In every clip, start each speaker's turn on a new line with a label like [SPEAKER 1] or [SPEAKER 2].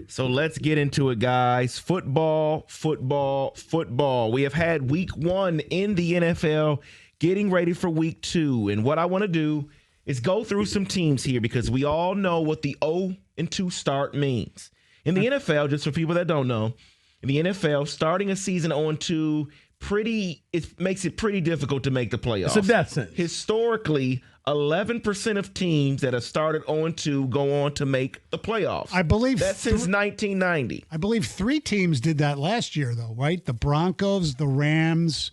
[SPEAKER 1] So let's get into it, guys. Football. We have had week 1 in the NFL, getting ready for week 2. And what I want to do is go through some teams here because we all know what the 0-2 start means. In the NFL, just for people that don't know, in the NFL, starting a season 0-2 it makes it pretty difficult to make the playoffs.
[SPEAKER 2] It's a death sentence.
[SPEAKER 1] Historically, 11% of teams that have started 0-2 go on to make the playoffs.
[SPEAKER 3] I believe
[SPEAKER 1] that's since 1990.
[SPEAKER 3] I believe 3 teams did that last year, though, right? The Broncos, the Rams,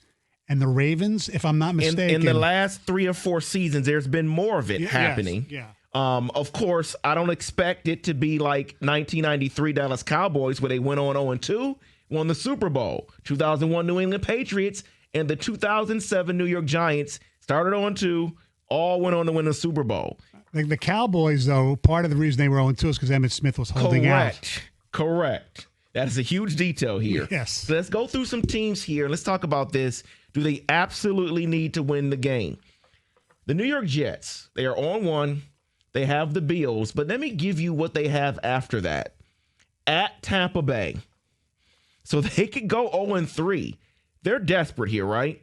[SPEAKER 3] and the Ravens, if I'm not mistaken.
[SPEAKER 1] In the last 3 or 4 seasons, there's been more of it happening.
[SPEAKER 3] Yes,
[SPEAKER 1] of course, I don't expect it to be like 1993 Dallas Cowboys where they went on 0-2, won the Super Bowl. 2001 New England Patriots and the 2007 New York Giants started 0-2, all went on to win the Super Bowl.
[SPEAKER 3] The Cowboys, though, part of the reason they were 0-2 is because Emmitt Smith was holding out.
[SPEAKER 1] Correct. That is a huge detail here.
[SPEAKER 3] Yes.
[SPEAKER 1] So let's go through some teams here. Let's talk about this. Do they absolutely need to win the game? The New York Jets, they are on 1. They have the Bills, but let me give you what they have after that. At Tampa Bay. So they could go 0-3. They're desperate here, right?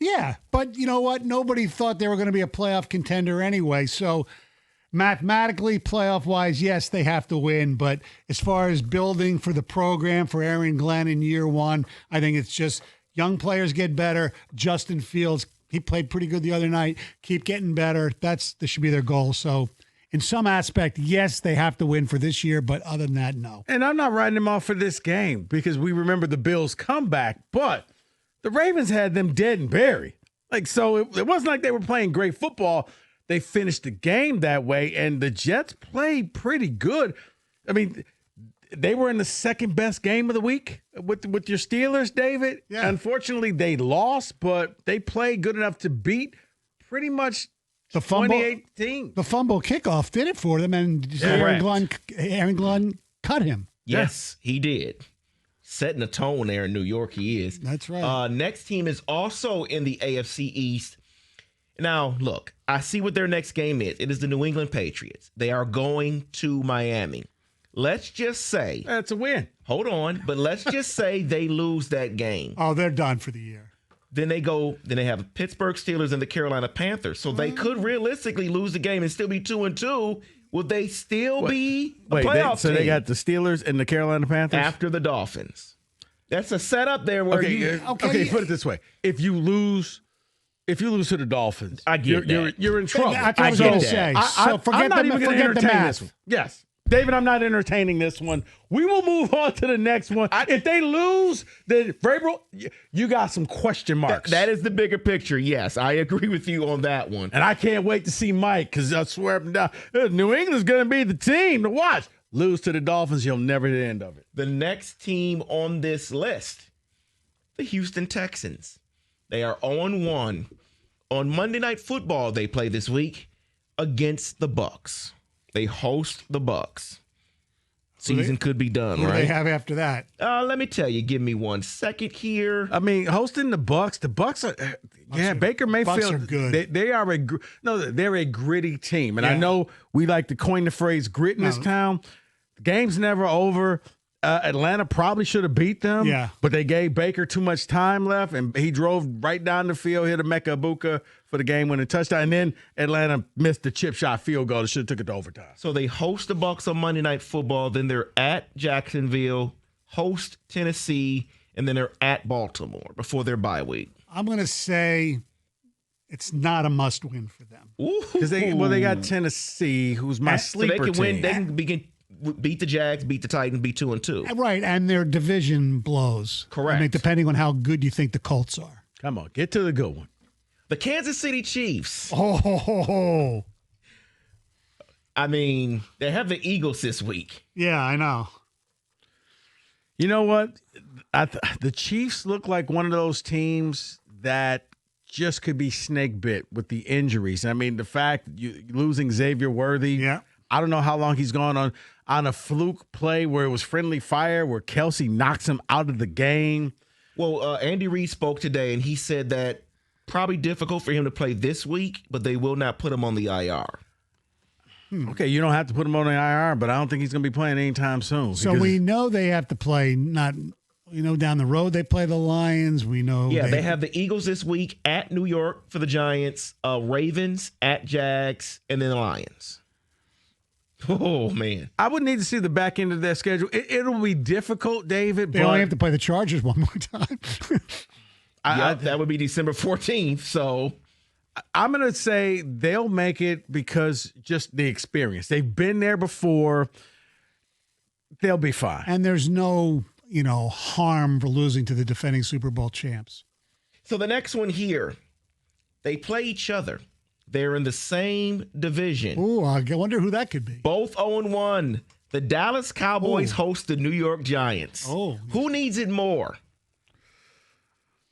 [SPEAKER 3] Yeah, but you know what? Nobody thought they were going to be a playoff contender anyway. So mathematically, playoff-wise, yes, they have to win. But as far as building for the program for Aaron Glenn in year 1, I think it's just young players get better. Justin Fields, he played pretty good the other night. Keep getting better. This should be their goal. So in some aspect, yes, they have to win for this year. But other than that, no.
[SPEAKER 2] And I'm not writing them off for this game because we remember the Bills' comeback. But the Ravens had them dead and buried. So it wasn't like they were playing great football. They finished the game that way, and the Jets played pretty good. I mean, they were in the second best game of the week with your Steelers, David.
[SPEAKER 3] Yeah.
[SPEAKER 2] Unfortunately, they lost, but they played good enough to beat pretty much
[SPEAKER 3] the
[SPEAKER 2] 2018.
[SPEAKER 3] The fumble kickoff did it for them, and Aaron Glenn cut him.
[SPEAKER 1] Yes, he did. Setting a tone there in New York, he is.
[SPEAKER 3] That's right.
[SPEAKER 1] Next team is also in the AFC East. Now, look, I see what their next game is. It is the New England Patriots. They are going to Miami. Let's just say.
[SPEAKER 2] That's a win.
[SPEAKER 1] Hold on. But let's just say they lose that game.
[SPEAKER 3] Oh, they're done for the year.
[SPEAKER 1] Then they have Pittsburgh Steelers and the Carolina Panthers. So they could realistically lose the game and still be 2-2. Will they still be a playoff team?
[SPEAKER 2] They got the Steelers and the Carolina Panthers?
[SPEAKER 1] After the Dolphins. That's a setup there where
[SPEAKER 2] Okay, put it this way. If you lose to the Dolphins,
[SPEAKER 1] I get that.
[SPEAKER 2] You're in trouble.
[SPEAKER 3] That's what I was going to say. So forget the math.
[SPEAKER 2] This one. Yes. David, I'm not entertaining this one. We will move on to the next one. If they lose, then Vrabel, you got some question marks.
[SPEAKER 1] That is the bigger picture. Yes, I agree with you on that one.
[SPEAKER 2] And I can't wait to see Mike because I swear up and down, New England's going to be the team to watch. Lose to the Dolphins, you'll never hear the end of it.
[SPEAKER 1] The next team on this list, the Houston Texans. They are 0-1. On Monday Night Football, they play this week against the Bucs. They host the Bucs. Season could be done,
[SPEAKER 3] Who
[SPEAKER 1] right?
[SPEAKER 3] do they have after that?
[SPEAKER 1] Let me tell you. Give me 1 second here.
[SPEAKER 2] I mean, hosting the Bucs are Baker Mayfield.
[SPEAKER 3] Bucs are good.
[SPEAKER 2] They're a gritty team, and I know we like to coin the phrase "grit" in this town. The game's never over. Atlanta probably should have beat them, but they gave Baker too much time left, and he drove right down the field, hit a Mecca Ibuka for the game-winning touchdown, and then Atlanta missed the chip shot field goal. They should have took it to overtime.
[SPEAKER 1] So they host the Bucs on Monday Night Football, then they're at Jacksonville, host Tennessee, and then they're at Baltimore before their bye week.
[SPEAKER 3] I'm going to say it's not a must-win for them.
[SPEAKER 2] Because they got Tennessee, who's my sleeper
[SPEAKER 1] so they can
[SPEAKER 2] team.
[SPEAKER 1] win. They can beat the Jags, beat the Titans, be 2-2.
[SPEAKER 3] Right, and their division blows.
[SPEAKER 1] Correct.
[SPEAKER 3] I mean, depending on how good you think the Colts are.
[SPEAKER 2] Come on, get to the good one.
[SPEAKER 1] The Kansas City Chiefs.
[SPEAKER 3] Oh.
[SPEAKER 1] I mean, they have the Eagles this week.
[SPEAKER 3] Yeah, I know.
[SPEAKER 2] You know what? The Chiefs look like one of those teams that just could be snake bit with the injuries. I mean, the fact you losing Xavier Worthy.
[SPEAKER 3] Yeah.
[SPEAKER 2] I don't know how long he's gone on a fluke play where it was friendly fire, where Kelsey knocks him out of the game.
[SPEAKER 1] Well, Andy Reid spoke today, and he said that probably difficult for him to play this week, but they will not put him on the IR.
[SPEAKER 2] Okay, you don't have to put him on the IR, but I don't think he's going to be playing anytime soon.
[SPEAKER 3] So we know they have to play down the road they play the Lions. We know.
[SPEAKER 1] Yeah, they have the Eagles this week at New York for the Giants, Ravens at Jags, and then the Lions. Oh, man.
[SPEAKER 2] I would need to see the back end of their schedule. It'll be difficult, David.
[SPEAKER 3] They only have to play the Chargers one more time.
[SPEAKER 1] That would be December 14th. So
[SPEAKER 2] I'm going to say they'll make it because just the experience. They've been there before. They'll be fine.
[SPEAKER 3] And there's no, harm for losing to the defending Super Bowl champs.
[SPEAKER 1] So the next one here, they play each other. They're in the same division.
[SPEAKER 3] Ooh, I wonder who that could be.
[SPEAKER 1] Both 0-1. The Dallas Cowboys host the New York Giants.
[SPEAKER 3] Oh.
[SPEAKER 1] Who needs it more?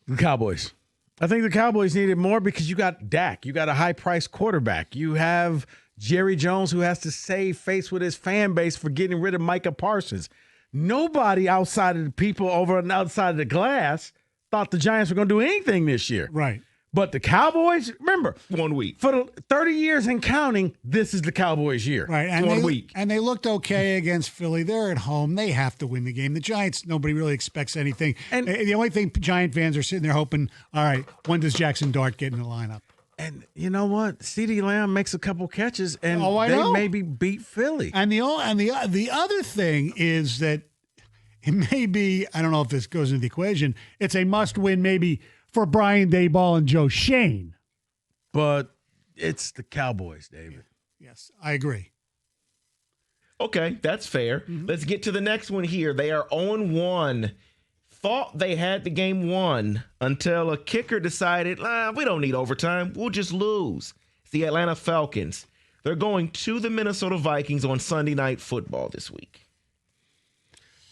[SPEAKER 2] The Cowboys. I think the Cowboys need it more because you got Dak. You got a high-priced quarterback. You have Jerry Jones who has to save face with his fan base for getting rid of Micah Parsons. Nobody outside of the people over on the outside of the glass thought the Giants were going to do anything this year.
[SPEAKER 3] Right.
[SPEAKER 2] But the Cowboys, remember,
[SPEAKER 1] 1 week.
[SPEAKER 2] For the 30 years and counting, this is the Cowboys' year.
[SPEAKER 3] Right. And
[SPEAKER 1] 1 week.
[SPEAKER 3] And they looked okay against Philly. They're at home. They have to win the game. The Giants, nobody really expects anything. And the only thing Giant fans are sitting there hoping, all right, when does Jackson Dart get in the lineup?
[SPEAKER 2] And you know what? CeeDee Lamb makes a couple catches, and
[SPEAKER 3] know.
[SPEAKER 2] maybe beat Philly.
[SPEAKER 3] And the other thing is that it may be, I don't know if this goes into the equation, it's a must-win maybe for Brian Daboll and Joe Shane.
[SPEAKER 2] But it's the Cowboys, David.
[SPEAKER 3] Yes, I agree.
[SPEAKER 1] Okay, that's fair. Let's get to the next one here. They are 0-1. Thought they had the game won until a kicker decided, we don't need overtime. We'll just lose. It's the Atlanta Falcons. They're going to the Minnesota Vikings on Sunday Night Football this week.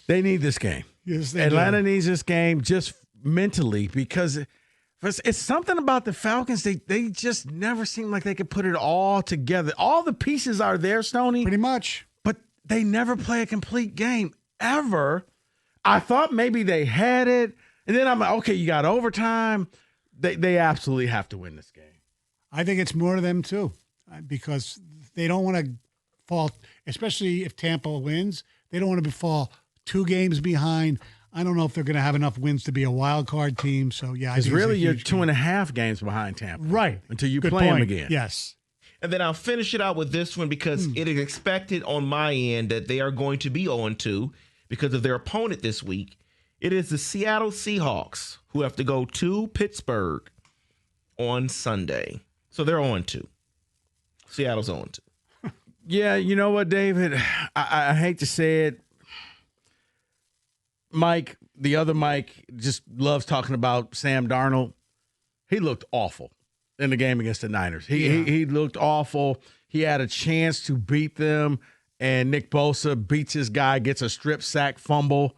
[SPEAKER 2] They need this game.
[SPEAKER 3] Yes, they
[SPEAKER 2] Atlanta
[SPEAKER 3] do.
[SPEAKER 2] needs this game just mentally because it's something about the Falcons. They just never seem like they could put it all together. All the pieces are there, Stoney.
[SPEAKER 3] Pretty much.
[SPEAKER 2] But they never play a complete game ever. I thought maybe they had it. And then I'm like, okay, you got overtime. They absolutely have to win this game.
[SPEAKER 3] I think it's more to them, too, because they don't want to fall, especially if Tampa wins, they don't want to fall 2 games behind. I don't know if they're going to have enough wins to be a wild card team. So, yeah.
[SPEAKER 2] It's really you're 2.5 games behind Tampa.
[SPEAKER 3] Right.
[SPEAKER 2] Until you
[SPEAKER 3] Good
[SPEAKER 2] play them
[SPEAKER 3] point.
[SPEAKER 2] again.
[SPEAKER 3] Yes.
[SPEAKER 1] And then I'll finish it out with this one because it is expected on my end that they are going to be 0-2 because of their opponent this week. It is the Seattle Seahawks who have to go to Pittsburgh on Sunday. So they're 0-2. Seattle's 0-2.
[SPEAKER 2] Yeah, you know what, David? I hate to say it. Mike, the other Mike, just loves talking about Sam Darnold. He looked awful in the game against the Niners. He looked awful. He had a chance to beat them, and Nick Bosa beats his guy, gets a strip sack fumble,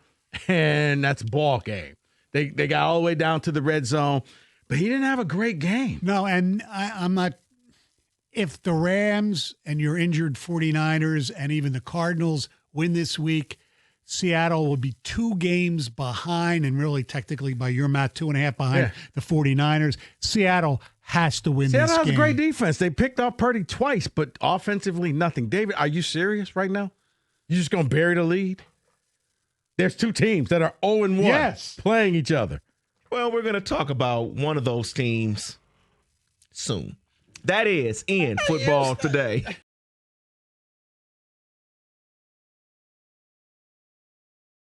[SPEAKER 2] and that's ball game. They got all the way down to the red zone, but he didn't have a great game.
[SPEAKER 3] No, and I'm not – if the Rams and your injured 49ers and even the Cardinals win this week, Seattle will be 2 games behind, and really technically by your math, 2.5 behind the 49ers. Seattle has to win this game.
[SPEAKER 2] Seattle has a great defense. They picked off Purdy twice, but offensively, nothing. David, are you serious right now? You just going to bury the lead? There's 2 teams that are 0-1 playing each other.
[SPEAKER 1] Well, we're going to talk about one of those teams soon. That is in Football Today.